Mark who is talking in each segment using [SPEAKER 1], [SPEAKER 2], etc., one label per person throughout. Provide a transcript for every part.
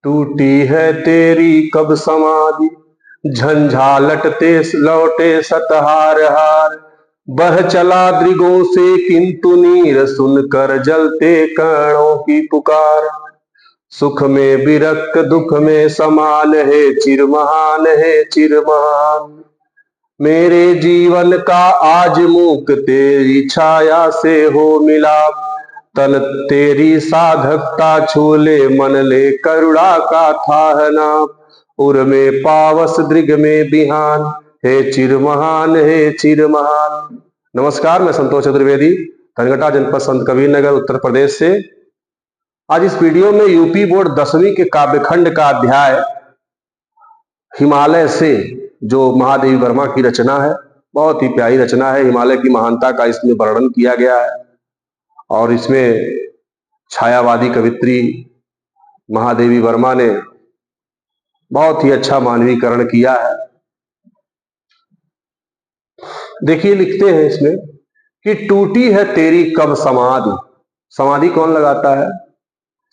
[SPEAKER 1] टूटी है तेरी कब समाधि, झंझालटते लौटे सतहार हार। बह चला दृगों से किंतु नीर, सुनकर जलते कर्णों की पुकार। सुख में विरक्त दुख में समान है, चिर महान है चिर महान। मेरे जीवन का आज मूक तेरी छाया से हो मिलाप। तन तेरी साधकता छूले, मन ले करुणा का थाह नाप। उर में पावस दृग में बिहान, हे चिर महान हे चिर महान। नमस्कार, मैं संतोष चतुर्वेदी, धनघटा जनपद संत कबीर नगर उत्तर प्रदेश से। आज इस वीडियो में यूपी बोर्ड 10वीं के काव्यखंड का अध्याय हिमालय से, जो महादेवी वर्मा की रचना है, बहुत ही प्यारी रचना है। हिमालय की महानता का इसमें वर्णन किया गया है और इसमें छायावादी कवित्री महादेवी वर्मा ने बहुत ही अच्छा मानवीकरण किया है। देखिए, लिखते हैं इसमें कि टूटी है तेरी कब समाधि। समाधि कौन लगाता है?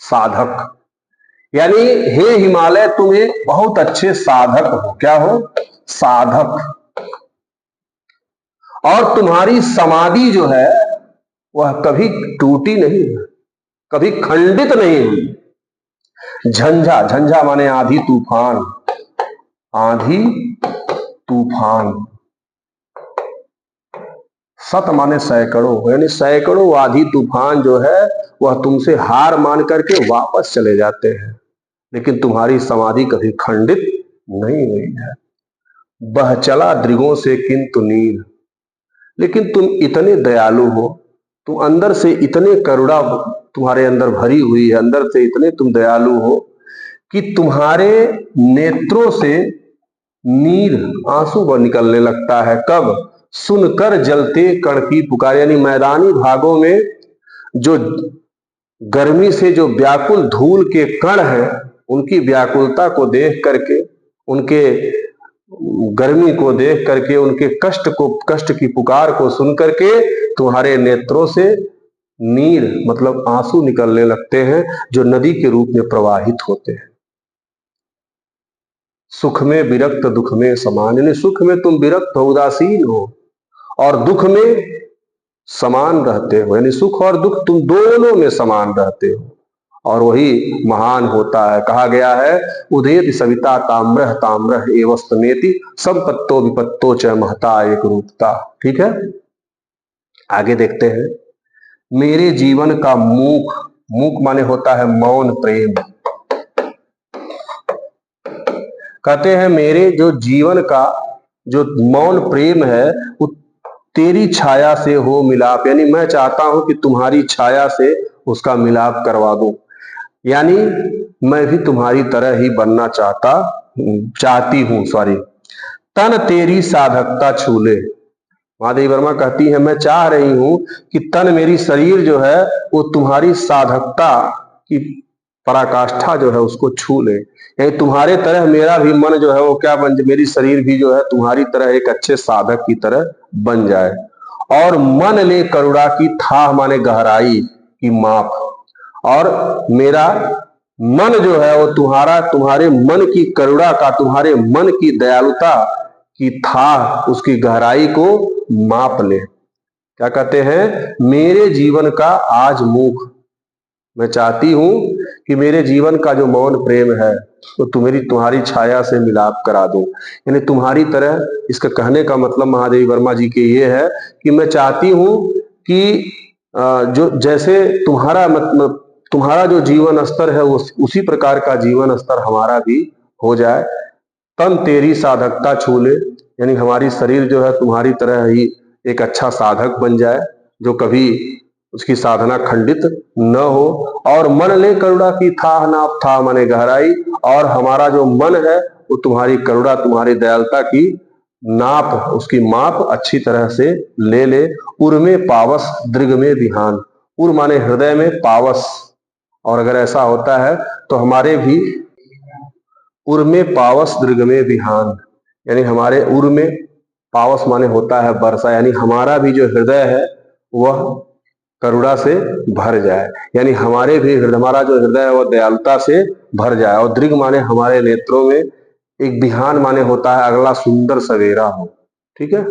[SPEAKER 1] साधक। यानी हे हिमालय, तुम्हें बहुत अच्छे साधक हो। क्या हो? साधक। और तुम्हारी समाधि जो है वह कभी टूटी नहीं, कभी खंडित नहीं हुई। झंझा, झंझा माने आंधी तूफान, आंधी तूफान। सत माने सैकड़ों, यानी सैकड़ों आंधी तूफान जो है वह तुमसे हार मान करके वापस चले जाते हैं, लेकिन तुम्हारी समाधि कभी खंडित नहीं हुई है। बह चला दृगों से किंतु नीर, लेकिन तुम इतने दयालु हो, तुम अंदर से इतने करुणा तुम्हारे अंदर भरी हुई है, अंदर से इतने तुम दयालु हो कि तुम्हारे नेत्रों से नीर, आंसू निकलने लगता है। कब? सुनकर जलते कण की पुकार। यानी मैदानी भागों में जो गर्मी से जो व्याकुल धूल के कण हैं, उनकी व्याकुलता को देख करके, उनके गर्मी को देख करके, उनके कष्ट की पुकार को सुन करके तुम्हारे नेत्रों से नीर मतलब आंसू निकलने लगते हैं, जो नदी के रूप में प्रवाहित होते हैं। सुख में विरक्त दुख में समान, यानी सुख में तुम विरक्त हो, उदासीन हो, और दुख में समान रहते हो, यानी सुख और दुख तुम दोनों में समान रहते हो, और वही महान होता है। कहा गया है, उदेति सविता ताम्रः ताम्रः एवस्तमेति, संपत्तो विपत्तो च महता एक रूपता। ठीक है, आगे देखते हैं। मेरे जीवन का मूक, मूक माने होता है मौन प्रेम। कहते हैं मेरे जो जीवन का जो मौन प्रेम है वो तेरी छाया से हो मिलाप। यानी मैं चाहता हूं कि तुम्हारी छाया से उसका मिलाप करवा दूं, यानी मैं भी तुम्हारी तरह ही बनना चाहती हूं। तन तेरी साधकता छूले। महादेवी वर्मा कहती है, मैं चाह रही हूं कि तन, मेरी शरीर जो है वो तुम्हारी साधकता की पराकाष्ठा जो है उसको छू ले। यानी तुम्हारे तरह मेरा भी मन जो है वो क्या बन जाए, मेरी शरीर भी जो है तुम्हारी तरह एक अच्छे साधक की तरह बन जाए। और मन ले करुणा की थाह माने गहराई की माप, और मेरा मन जो है वो तुम्हारे मन की करुणा का, तुम्हारे मन की दयालुता की थाह, उसकी गहराई को माप ले। क्या कहते हैं? मेरे जीवन का आज मूक, मैं चाहती हूं कि मेरे जीवन का जो मौन प्रेम है तो तुम्हारी छाया से मिलाप करा दूं। यानी तुम्हारी तरह, इसका कहने का मतलब महादेवी वर्मा जी के ये है कि मैं चाहती हूं कि जो जैसे तुम्हारा जो जीवन स्तर है उसी प्रकार का जीवन स्तर हमारा भी हो जाए। तन तेरी साधकता छू ले, यानी हमारी शरीर जो है तुम्हारी तरह ही एक अच्छा साधक बन जाए, जो कभी उसकी साधना खंडित न हो। और मन ले करुणा की थाह नाप, था माने गहराई, और हमारा जो मन है वो तुम्हारी करुणा, तुम्हारी दयालुता की नाप, उसकी माप अच्छी तरह से ले ले। उर में पावस दृग में विहान। उर माने हृदय में, पावस, और अगर ऐसा होता है तो हमारे भी उर में पावस दृग में विहान, यानी हमारे उर में पावस माने होता है वर्षा, यानी हमारा भी जो हृदय है वह करुणा से भर जाए। यानी हमारा जो हृदय है वह दयालुता से भर जाए। और दृग माने हमारे नेत्रों में एक बिहान माने होता है अगला सुंदर सवेरा हो। ठीक है।